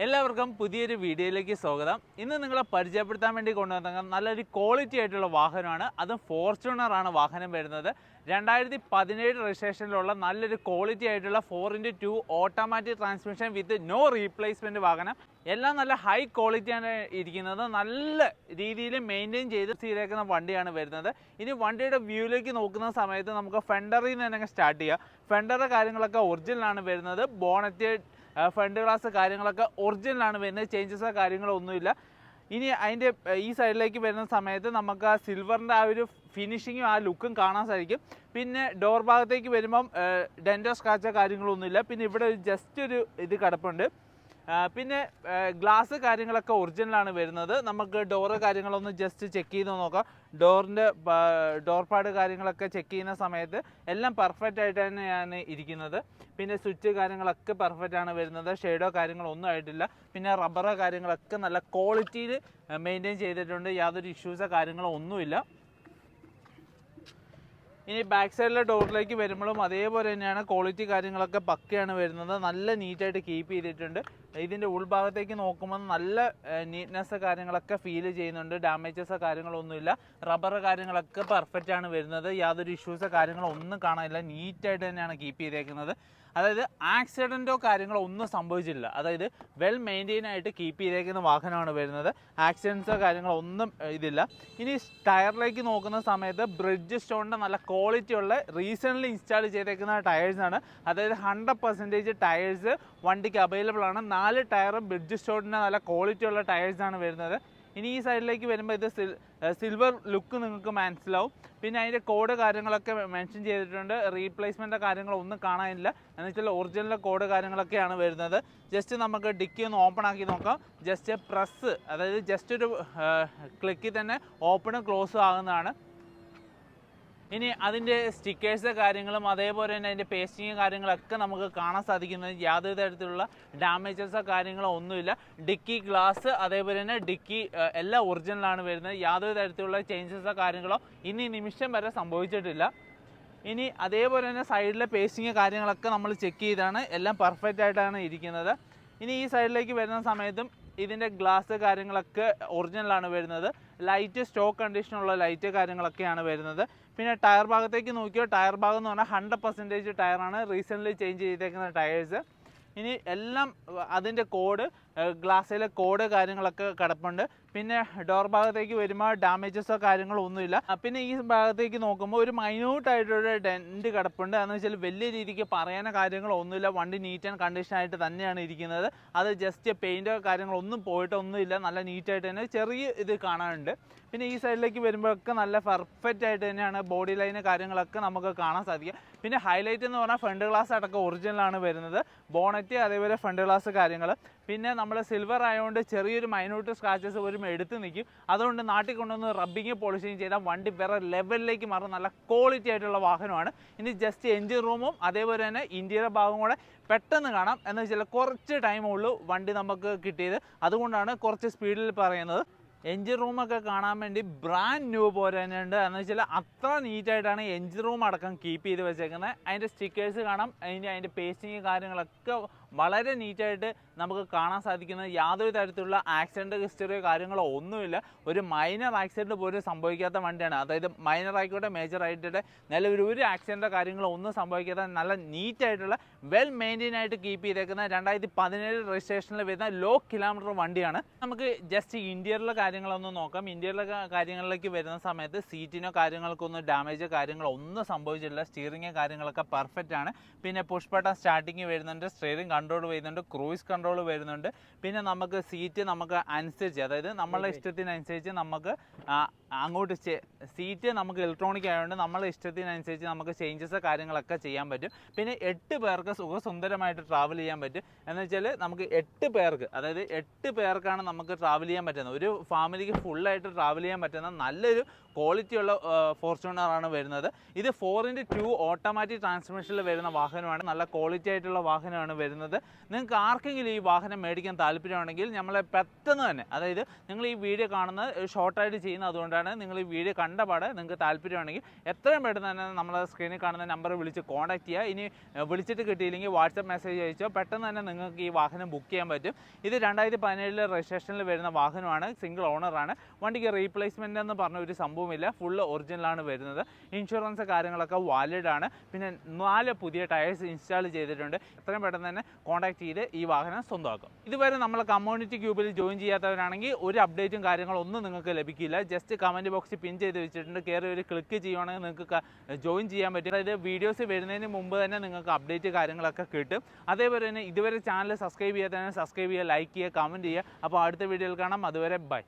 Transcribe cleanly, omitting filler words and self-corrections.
എല്ലാവർക്കും പുതിയൊരു വീഡിയോയിലേക്ക് സ്വാഗതം. ഇന്ന് നിങ്ങളെ പരിചയപ്പെടുത്താൻ വേണ്ടി കൊണ്ടുവന്ന നല്ലൊരു ക്വാളിറ്റി ആയിട്ടുള്ള വാഹനമാണ്. അതും ഫോർച്യൂണറാണ് വാഹനം വരുന്നത്. 2017 രജിസ്ട്രേഷനിലുള്ള നല്ലൊരു ക്വാളിറ്റി ആയിട്ടുള്ള 4x2 automatic transmission with no replacement വാഹനം. എല്ലാം നല്ല ഹൈ ക്വാളിറ്റിയാണ് ഇരിക്കുന്നത്. നല്ല രീതിയിൽ മെയിൻറ്റെയിൻ ചെയ്തേക്കുന്ന വണ്ടിയാണ് വരുന്നത്. ഇനി വണ്ടിയുടെ വ്യൂയിലേക്ക് നോക്കുന്ന സമയത്ത് നമുക്ക് ഫെൻഡറിൽ നിന്ന് തന്നെ സ്റ്റാർട്ട് ചെയ്യാം. ഫെൻഡറുടെ കാര്യങ്ങളൊക്കെ ഒറിജിനലാണ് വരുന്നത്. ബോണറ്റ്, ഫ്രണ്ട് ഗ്ലാസ് കാര്യങ്ങളൊക്കെ ഒറിജിനലാണ് വരുന്നത്. ചേഞ്ചസോ കാര്യങ്ങളോ ഒന്നുമില്ല. ഇനി അതിൻ്റെ ഈ സൈഡിലേക്ക് വരുന്ന സമയത്ത് നമുക്ക് ആ സിൽവറിൻ്റെ ആ ഒരു ഫിനിഷിങ്ങും ആ ലുക്കും കാണാൻ സാധിക്കും. പിന്നെ ഡോർ ഭാഗത്തേക്ക് വരുമ്പം ഡെൻറ്റോ സ്ക്രാച്ചോ കാര്യങ്ങളൊന്നുമില്ല. പിന്നെ ഇവിടെ ജസ്റ്റ് ഒരു ഇത് കിടപ്പുണ്ട്. പിന്നെ ഗ്ലാസ് കാര്യങ്ങളൊക്കെ ഒറിജിനലാണ് വരുന്നത്. നമുക്ക് ഡോറ് കാര്യങ്ങളൊന്ന് ജസ്റ്റ് ചെക്ക് ചെയ്ത് നോക്കാം. ഡോറിൻ്റെ ഡോർ പാഡ് കാര്യങ്ങളൊക്കെ ചെക്ക് ചെയ്യുന്ന സമയത്ത് എല്ലാം പെർഫെക്റ്റ് ആയിട്ട് തന്നെയാണ് ഇരിക്കുന്നത്. പിന്നെ സ്വിച്ച് കാര്യങ്ങളൊക്കെ പെർഫെക്റ്റ് ആണ് വരുന്നത്. ഷെയ്ഡോ കാര്യങ്ങളൊന്നും ആയിട്ടില്ല. പിന്നെ റബ്ബറോ കാര്യങ്ങളൊക്കെ നല്ല ക്വാളിറ്റിയിൽ മെയിൻറ്റെയിൻ ചെയ്തിട്ടുണ്ട്. യാതൊരു ഇഷ്യൂസോ കാര്യങ്ങളോ ഒന്നുമില്ല. ഇനി ബാക്ക് സൈഡിലെ ഡോറിലേക്ക് വരുമ്പോഴും അതേപോലെ തന്നെയാണ്. ക്വാളിറ്റി കാര്യങ്ങളൊക്കെ പക്കയാണ് വരുന്നത്. നല്ല നീറ്റായിട്ട് കീപ്പ് ചെയ്തിട്ടുണ്ട്. ഇതിൻ്റെ ഉൾഭാഗത്തേക്ക് നോക്കുമ്പോൾ നല്ല നീറ്റ്നെസ് കാര്യങ്ങളൊക്കെ ഫീൽ ചെയ്യുന്നുണ്ട്. ഡാമേജസോ കാര്യങ്ങളൊന്നുമില്ല. റബ്ബർ കാര്യങ്ങളൊക്കെ പെർഫെക്റ്റ് ആണ് വരുന്നത്. യാതൊരു ഇഷ്യൂസോ കാര്യങ്ങളോ ഒന്നും കാണാനില്ല. നീറ്റായിട്ട് തന്നെയാണ് കീപ്പ് ചെയ്തേക്കുന്നത്. അതായത് ആക്സിഡൻറ്റോ കാര്യങ്ങളോ ഒന്നും സംഭവിച്ചില്ല. അതായത് വെൽ മെയിൻറ്റെയിൻ ആയിട്ട് കീപ്പ് ചെയ്തേക്കുന്ന വാഹനമാണ് വരുന്നത്. ആക്സിഡൻസോ കാര്യങ്ങളോ ഒന്നും ഇതില്ല. ഇനി ടയറിലേക്ക് നോക്കുന്ന സമയത്ത് ബ്രിഡ്ജ് സ്റ്റോണിൻ്റെ നല്ല ക്വാളിറ്റി ഉള്ള റീസെൻ്റ്ലി ഇൻസ്റ്റാൾ ചെയ്തേക്കുന്ന ടയേഴ്സാണ്. അതായത് 100% ടയേഴ്സ് വണ്ടിക്ക് അവൈലബിൾ ആണ്. 4 ടയറും ബ്രിഡ്ജ് സ്റ്റോണിൻ്റെ നല്ല ക്വാളിറ്റി ഉള്ള ടയേഴ്സാണ് വരുന്നത്. ഇനി ഈ സൈഡിലേക്ക് വരുമ്പോൾ ഇത് സിൽവർ ലുക്ക് നിങ്ങൾക്ക് മനസ്സിലാവും. പിന്നെ അതിൻ്റെ കോഡ് കാര്യങ്ങളൊക്കെ മെൻഷൻ ചെയ്തിട്ടുണ്ട്. റീപ്ലേസ്മെൻറ്റ് കാര്യങ്ങളൊന്നും കാണാനില്ല. എന്ന് വെച്ചാൽ ഒറിജിനൽ കോഡ് കാര്യങ്ങളൊക്കെയാണ് വരുന്നത്. ജസ്റ്റ് നമുക്ക് ഡിക്കി ഒന്ന് ഓപ്പൺ ആക്കി നോക്കാം. ജസ്റ്റ് പ്രസ്, അതായത് ജസ്റ്റ് ഒരു ക്ലിക്കിൽ തന്നെ ഓപ്പണും ക്ലോസും ആകുന്നതാണ്. ഇനി അതിൻ്റെ സ്റ്റിക്കേഴ്സ് കാര്യങ്ങളും അതേപോലെ തന്നെ അതിൻ്റെ പേസ്റ്റിങ് കാര്യങ്ങളൊക്കെ നമുക്ക് കാണാൻ സാധിക്കുന്നത്. യാതൊരു തരത്തിലുള്ള ഡാമേജസോ കാര്യങ്ങളോ ഒന്നുമില്ല. ഡിക്കി ഗ്ലാസ് അതേപോലെ തന്നെ ഡിക്കി എല്ലാം ഒറിജിനലാണ് വരുന്നത്. യാതൊരു തരത്തിലുള്ള ചേഞ്ചസോ കാര്യങ്ങളോ ഇനി നിമിഷം വരെ സംഭവിച്ചിട്ടില്ല. ഇനി അതേപോലെ തന്നെ സൈഡിലെ പേസ്റ്റിങ് കാര്യങ്ങളൊക്കെ നമ്മൾ ചെക്ക് ചെയ്താണ്. എല്ലാം പെർഫെക്റ്റ് ആയിട്ടാണ് ഇരിക്കുന്നത്. ഇനി ഈ സൈഡിലേക്ക് വരുന്ന സമയത്തും ഇതിൻ്റെ ഗ്ലാസ് കാര്യങ്ങളൊക്കെ ഒറിജിനലാണ് വരുന്നത്. ലൈറ്റ് സ്റ്റോക്ക് കണ്ടീഷനുള്ള ലൈറ്റ് കാര്യങ്ങളൊക്കെയാണ് വരുന്നത്. പിന്നെ ടയർ ഭാഗത്തേക്ക് നോക്കിയോ, ടയർ ഭാഗം എന്ന് പറഞ്ഞാൽ 100% ടയറാണ്. റീസെൻ്റ്ലി ചേഞ്ച് ചെയ്തേക്കുന്ന ടയേഴ്സ്. ഇനി എല്ലാം അതിൻ്റെ കോഡ്, ഗ്ലാസ്സിലെ കോഡ് കാര്യങ്ങളൊക്കെ കിടപ്പുണ്ട്. പിന്നെ ഡോർ ഭാഗത്തേക്ക് വരുമ്പോൾ ഡാമേജസോ കാര്യങ്ങളോ ഒന്നുമില്ല. പിന്നെ ഈ ഭാഗത്തേക്ക് നോക്കുമ്പോൾ ഒരു മൈന്യൂട്ടായിട്ടൊരു ഡെൻറ്റ് കിടപ്പുണ്ട്. എന്ന് വെച്ചാൽ വലിയ രീതിക്ക് പറയാനോ കാര്യങ്ങളോ ഒന്നുമില്ല. വണ്ടി നീറ്റ് ആൻഡ് കണ്ടീഷനായിട്ട് തന്നെയാണ് ഇരിക്കുന്നത്. അത് ജസ്റ്റ് പെയിൻറ്റോ കാര്യങ്ങളോ ഒന്നും പോയിട്ടൊന്നുമില്ല. നല്ല നീറ്റായിട്ട് തന്നെ ചെറിയ ഇത് കാണാനുണ്ട്. പിന്നെ ഈ സൈഡിലേക്ക് വരുമ്പോഴൊക്കെ നല്ല പെർഫെക്റ്റ് ആയിട്ട് തന്നെയാണ് ബോഡി ലൈന് കാര്യങ്ങളൊക്കെ നമുക്ക് കാണാൻ സാധിക്കും. പിന്നെ ഹൈലൈറ്റ് എന്ന് പറഞ്ഞാൽ ഫ്രണ്ട് ഗ്ലാസ് അടക്കം ഒറിജിനലാണ് വരുന്നത്. ബോണറ്റ് അതേപോലെ ഫ്രണ്ട് ഗ്ലാസ് കാര്യങ്ങൾ. പിന്നെ നമ്മൾ സിൽവർ ആയതുകൊണ്ട് ചെറിയൊരു മൈന്യൂട്ട് സ്ക്രാച്ചസ് ഒരു എടുത്ത് നിൽക്കും. അതുകൊണ്ട് നാട്ടിൽ കൊണ്ടുവന്ന് റബ്ബിങ് പോളിഷിങ് ചെയ്താൽ വണ്ടി വേറെ ലെവലിലേക്ക് മാറും. നല്ല ക്വാളിറ്റി ആയിട്ടുള്ള വാഹനമാണ്. ഇനി ജസ്റ്റ് എൻജിൻ റൂമും അതേപോലെ തന്നെ ഇന്റീരിയർ ഭാഗം കൂടെ പെട്ടെന്ന് കാണാം. എന്ന് വെച്ചാൽ കുറച്ച് ടൈമേ ഉള്ളൂ വണ്ടി നമുക്ക് കിട്ടിയത്. അതുകൊണ്ടാണ് കുറച്ച് സ്പീഡിൽ പറയുന്നത്. എൻജിൻ റൂമൊക്കെ കാണാൻ വേണ്ടി ബ്രാൻഡ് ന്യൂ പോലെ തന്നെയുണ്ട്. എന്ന് വെച്ചാൽ അത്ര നീറ്റായിട്ടാണ് എൻജിൻ റൂം അടക്കം കീപ്പ് ചെയ്ത് വെച്ചേക്കുന്നത്. അതിൻ്റെ സ്റ്റിക്കേഴ്സ് കാണാം. അതിൻ്റെ പേസ്റ്റിങ് കാര്യങ്ങളൊക്കെ വളരെ നീറ്റായിട്ട് നമുക്ക് കാണാൻ സാധിക്കുന്നത്. യാതൊരു തരത്തിലുള്ള ആക്സിഡൻറ്റ് ഹിസ്റ്ററിയോ കാര്യങ്ങളോ ഒന്നുമില്ല. ഒരു മൈനർ ആക്സിഡൻറ്റ് പോലും സംഭവിക്കാത്ത വണ്ടിയാണ്. അതായത് മൈനർ ആയിക്കോട്ടെ മേജർ ആയിട്ടെ നിലവിൽ ഒരു ആക്സിഡൻറ്റോ കാര്യങ്ങളോ ഒന്നും സംഭവിക്കാത്ത നല്ല നീറ്റായിട്ടുള്ള വെൽ മെയിൻറ്റെയിൻ ആയിട്ട് കീപ്പ് ചെയ്തേക്കുന്ന 2017 രജിസ്ട്രേഷനിൽ വരുന്ന ലോ കിലോമീറ്റർ വണ്ടിയാണ്. നമുക്ക് ജസ്റ്റ് ഇൻറ്റീരിയറിലെ കാര്യങ്ങളൊന്നും നോക്കാം. ഇൻറ്റീരിയറിലെ കാര്യങ്ങളിലേക്ക് വരുന്ന സമയത്ത് സീറ്റിനോ കാര്യങ്ങൾക്കൊന്നും ഡാമേജോ കാര്യങ്ങളോ ഒന്നും സംഭവിച്ചില്ല. സ്റ്റിയറിങ് കാര്യങ്ങളൊക്കെ പെർഫെക്റ്റ് ആണ്. പിന്നെ പുഷ് ബട്ടൺ സ്റ്റാർട്ടിങ് വരുന്നുണ്ട്. സ്റ്റിയറിംഗ് കൺട്രോൾ വരുന്നുണ്ട്. ക്രൂയിസ് കൺട്രോൾ വരുന്നുണ്ട്. പിന്നെ നമുക്ക് സീറ്റ് നമുക്ക് അനുസരിച്ച്, അതായത് നമ്മളുടെ ഇഷ്ടത്തിനനുസരിച്ച് നമുക്ക് അങ്ങോട്ട് സീറ്റ് നമുക്ക് ഇലക്ട്രോണിക് ആയതുകൊണ്ട് നമ്മളെ ഇഷ്ടത്തിനനുസരിച്ച് നമുക്ക് ചേഞ്ചസ് കാര്യങ്ങളൊക്കെ ചെയ്യാൻ പറ്റും. പിന്നെ 8 പേർക്ക് സുഖസുന്ദരമായിട്ട് ട്രാവൽ ചെയ്യാൻ പറ്റും. എന്ന് വെച്ചാൽ നമുക്ക് 8 പേർക്ക്, അതായത് 8 പേർക്കാണ് നമുക്ക് ട്രാവൽ ചെയ്യാൻ പറ്റുന്നത്. ഒരു ഫാമിലിക്ക് ഫുള്ളായിട്ട് ട്രാവൽ ചെയ്യാൻ പറ്റുന്ന നല്ലൊരു ക്വാളിറ്റിയുള്ള ഫോർച്യൂണറാണ് വരുന്നത്. ഇത് 4x2 ഓട്ടോമാറ്റിക് ട്രാൻസ്മിഷനിൽ വരുന്ന വാഹനമാണ്. നല്ല ക്വാളിറ്റി ആയിട്ടുള്ള വാഹനമാണ് വരുന്നത്. വരുന്നത്. നിങ്ങൾക്ക് ആർക്കെങ്കിലും ഈ വാഹനം മേടിക്കാൻ താല്പര്യമുണ്ടെങ്കിൽ നമ്മളെ പെട്ടെന്ന് തന്നെ, അതായത് നിങ്ങൾ ഈ വീഡിയോ കാണുന്നത് ഷോർട്ടായിട്ട് ചെയ്യുന്നത് അതുകൊണ്ടാണ്, നിങ്ങൾ ഈ വീഡിയോ കണ്ടപാടെ നിങ്ങൾക്ക് താല്പര്യമുണ്ടെങ്കിൽ എത്രയും പെട്ടെന്ന് തന്നെ നമ്മളെ സ്ക്രീനിൽ കാണുന്ന നമ്പർ വിളിച്ച് കോൺടാക്ട് ചെയ്യുക. ഇനി വിളിച്ചിട്ട് കിട്ടിയില്ലെങ്കിൽ വാട്സപ്പ് മെസ്സേജ് അയച്ചോ, പെട്ടെന്ന് തന്നെ നിങ്ങൾക്ക് ഈ വാഹനം ബുക്ക് ചെയ്യാൻ പറ്റും. ഇത് 2017 രജിസ്ട്രേഷനിൽ വരുന്ന വാഹനമാണ്, സിംഗിൾ ഓണറാണ്. വണ്ടിക്ക് റീപ്ലേസ്മെൻ്റ് എന്ന് പറഞ്ഞ ഒരു സംഭവമില്ല, ഫുള്ള് ഒറിജിനലാണ് വരുന്നത്. ഇൻഷുറൻസ് കാര്യങ്ങളൊക്കെ വാലിഡ് ആണ്. പിന്നെ 4 പുതിയ ടയേഴ്സ് ഇൻസ്റ്റാൾ ചെയ്തിട്ടുണ്ട്. എത്രയും പെട്ടെന്ന് തന്നെ കോൺടാക്ട് ചെയ്ത് ഈ വാഹനം സ്വന്തമാക്കും. ഇതുവരെ നമ്മളെ കമ്മ്യൂണിറ്റി ഗ്രൂപ്പിൽ ജോയിൻ ചെയ്യാത്തവരാണെങ്കിൽ ഒരു അപ്ഡേറ്റും കാര്യങ്ങളൊന്നും നിങ്ങൾക്ക് ലഭിക്കില്ല. ജസ്റ്റ് കമൻറ്റ് ബോക്സിൽ പിൻ ചെയ്ത് വെച്ചിട്ടുണ്ട്, കയറി ഒരു ക്ലിക്ക് ചെയ്യുവാണെങ്കിൽ നിങ്ങൾക്ക് ജോയിൻ ചെയ്യാൻ പറ്റും. അതായത് വീഡിയോസ് വരുന്നതിന് മുമ്പ് തന്നെ നിങ്ങൾക്ക് അപ്ഡേറ്റ് കാര്യങ്ങളൊക്കെ കിട്ടും. അതേപോലെ തന്നെ ഇതുവരെ ചാനൽ സബ്സ്ക്രൈബ് ചെയ്യാത്തവരെ സബ്സ്ക്രൈബ് ചെയ്യുക, ലൈക്ക് ചെയ്യുക, കമൻറ്റ് ചെയ്യുക. അപ്പോൾ അടുത്ത വീഡിയോയിൽ കാണാം. അതുവരെ ബൈ.